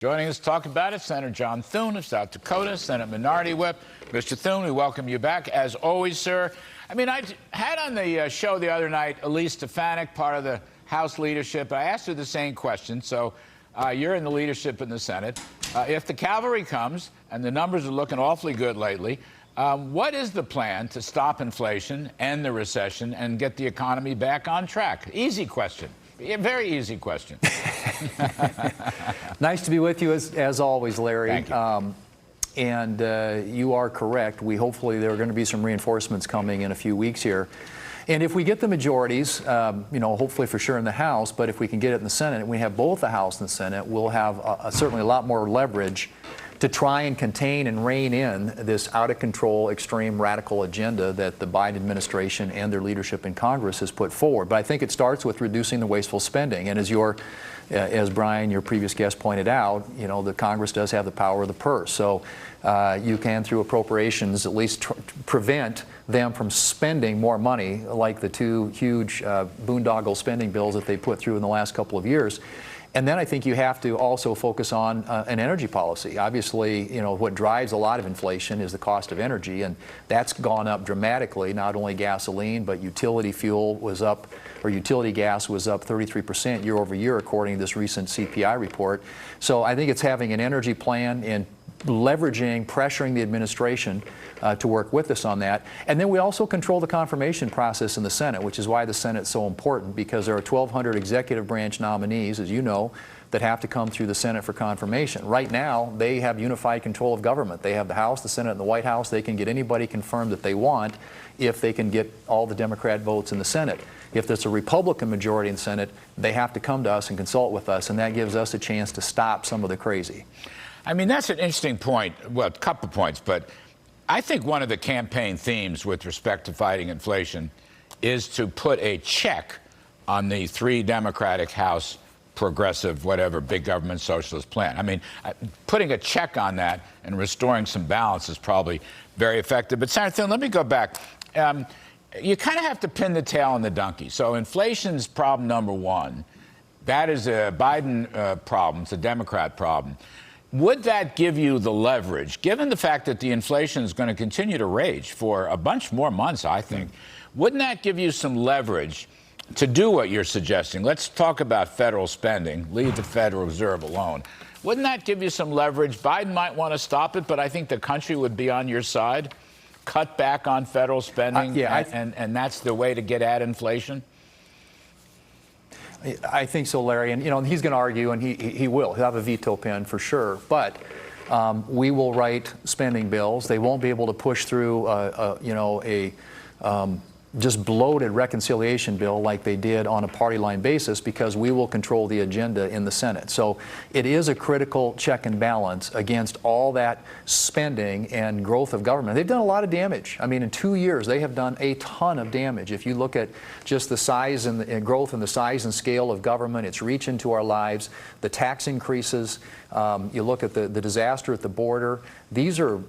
Joining us to talk about it, Senator John Thune of South Dakota, Senate Minority Whip. Mr. Thune, we welcome you back. As always, sir, I mean, I had on the show the other night Elise Stefanik, part of the House leadership. I asked her the same question. So you're in the leadership in the Senate. If the cavalry comes, and the numbers are looking awfully good lately, what is the plan to stop inflation, end the recession, and get the economy back on track? Easy question. Very easy question. Nice to be with you as always, Larry. Thank you. You are correct. Hopefully there are going to be some reinforcements coming in a few weeks here. And if we get the majorities, hopefully for sure in the House, but if we can get it in the Senate, and we have both the House and the Senate, we'll have certainly a lot more leverage to try and contain and rein in this out-of-control, extreme, radical agenda that the Biden administration and their leadership in Congress has put forward. But I think it starts with reducing the wasteful spending. And as Brian, your previous guest, pointed out, the Congress does have the power of the purse. So you can, through appropriations, at least prevent them from spending more money, like the two huge boondoggle spending bills that they put through in the last couple of years. And then I think you have to also focus on an energy policy. Obviously, what drives a lot of inflation is the cost of energy, and that's gone up dramatically. Not only gasoline, but utility fuel was up, or utility gas was up 33% year over year, according to this recent CPI report. So I think it's having an energy plan and leveraging, pressuring the administration to work with us on that. And then we also control the confirmation process in the Senate, which is why the Senate's so important, because there are 1,200 executive branch nominees, as you know, that have to come through the Senate for confirmation. Right now, they have unified control of government. They have the House, the Senate, and the White House. They can get anybody confirmed that they want if they can get all the Democrat votes in the Senate. If there's a Republican majority in the Senate, they have to come to us and consult with us, and that gives us a chance to stop some of the crazy. I mean, that's an interesting point. Well, a couple points, but I think one of the campaign themes with respect to fighting inflation is to put a check on the three Democratic House progressive, whatever, big government socialist plan. I mean, putting a check on that and restoring some balance is probably very effective. But Senator Thune, let me go back. You kind of have to pin the tail on the donkey. So inflation's problem number one. That is a Biden problem. It's a Democrat problem. Would that give you the leverage, given the fact that the inflation is going to continue to rage for a bunch more months, I think, wouldn't that give you some leverage to do what you're suggesting? Let's talk about federal spending, leave the Federal Reserve alone. Wouldn't that give you some leverage? Biden might want to stop it, but I think the country would be on your side. Cut back on federal spending, and that's the way to get at inflation? I think so, Larry, and he's going to argue, and he will. He'll have a veto pen for sure. But we will write spending bills. They won't be able to push through just bloated reconciliation bill like they did on a party line basis, because we will control the agenda in the Senate. So it is a critical check and balance against all that spending and growth of government. They've done a lot of damage. I mean, in 2 years, they have done a ton of damage. If you look at just the size and growth and the size and scale of government, its reach into our lives, the tax increases, you look at the disaster at the border. These are,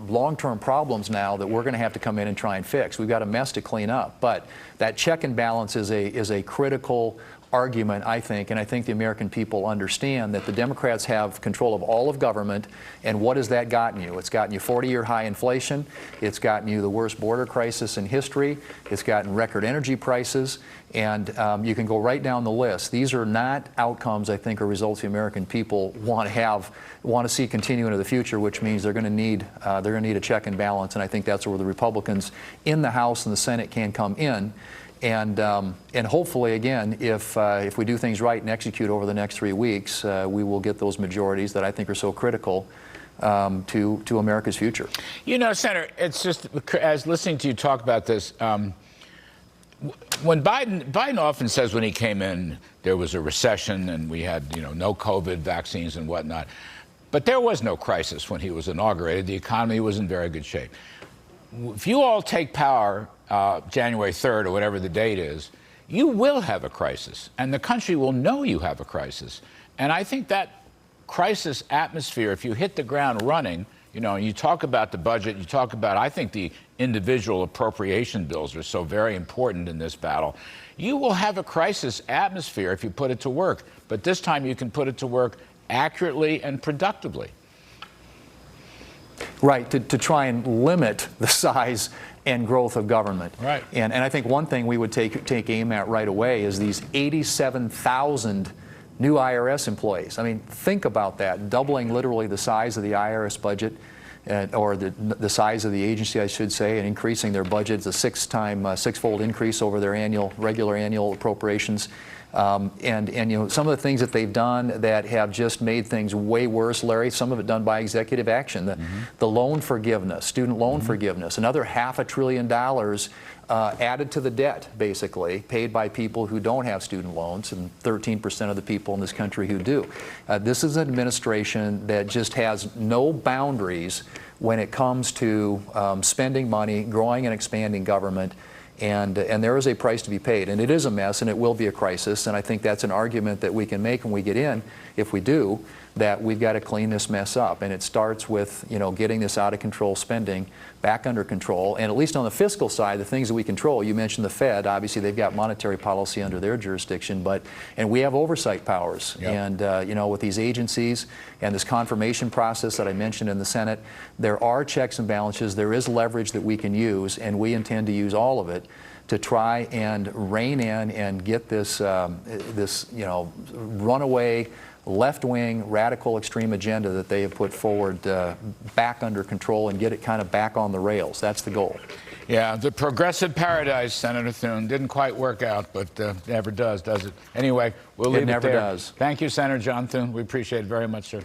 long-term problems now that we're going to have to come in and try and fix. We've got a mess to clean up. But that check and balance is a critical argument, I think, and I think the American people understand that the Democrats have control of all of government, and what has that gotten you? It's gotten you 40-year high inflation, it's gotten you the worst border crisis in history, it's gotten record energy prices, and you can go right down the list. These are not outcomes, I think, or results the American people want to see continue into the future, which means they're going to need a check and balance, and I think that's where the Republicans in the House and the Senate can come in. And hopefully, again, if we do things right and execute over the next 3 weeks, we will get those majorities that I think are so critical to America's future. Senator, it's just, as listening to you talk about this, when Biden often says when he came in, there was a recession and we had, no COVID vaccines and whatnot. But there was no crisis when he was inaugurated. The economy was in very good shape. If you all take power January 3rd or whatever the date is, you will have a crisis, and the country will know you have a crisis. And I think that crisis atmosphere, if you hit the ground running, you talk about the budget, you talk about, I think the individual appropriation bills are so very important in this battle. You will have a crisis atmosphere if you put it to work, but this time you can put it to work accurately and productively. Right, to try and limit the size and growth of government. Right. And I think one thing we would take aim at right away is these 87,000 new IRS employees. I mean, think about that, doubling literally the size of the IRS budget, or the size of the agency, I should say, and increasing their budget. It's a six-fold increase over their regular annual appropriations. And you know, some of the things that they've done that have just made things way worse, Larry, some of it done by executive action. The loan forgiveness, student loan forgiveness, another $500 billion added to the debt, basically, paid by people who don't have student loans, and 13% of the people in this country who do. This is an administration that just has no boundaries when it comes to spending money, growing and expanding government. And there is a price to be paid, and it is a mess, and it will be a crisis. And I think that's an argument that we can make when we get in, if we do, that we've got to clean this mess up. And it starts with, you know, getting this out of control spending back under control. And at least on the fiscal side, the things that we control, you mentioned the Fed. Obviously, they've got monetary policy under their jurisdiction, and we have oversight powers. Yep. And you know, with these agencies and this confirmation process that I mentioned in the Senate, there are checks and balances. There is leverage that we can use, and we intend to use all of it to try and rein in and get this, you know, runaway left-wing radical extreme agenda that they have put forward back under control and get it kind of back on the rails. That's the goal. Yeah, the progressive paradise, Senator Thune, didn't quite work out, but never does it? Anyway, we'll leave it there. It never does. Thank you, Senator John Thune. We appreciate it very much, sir.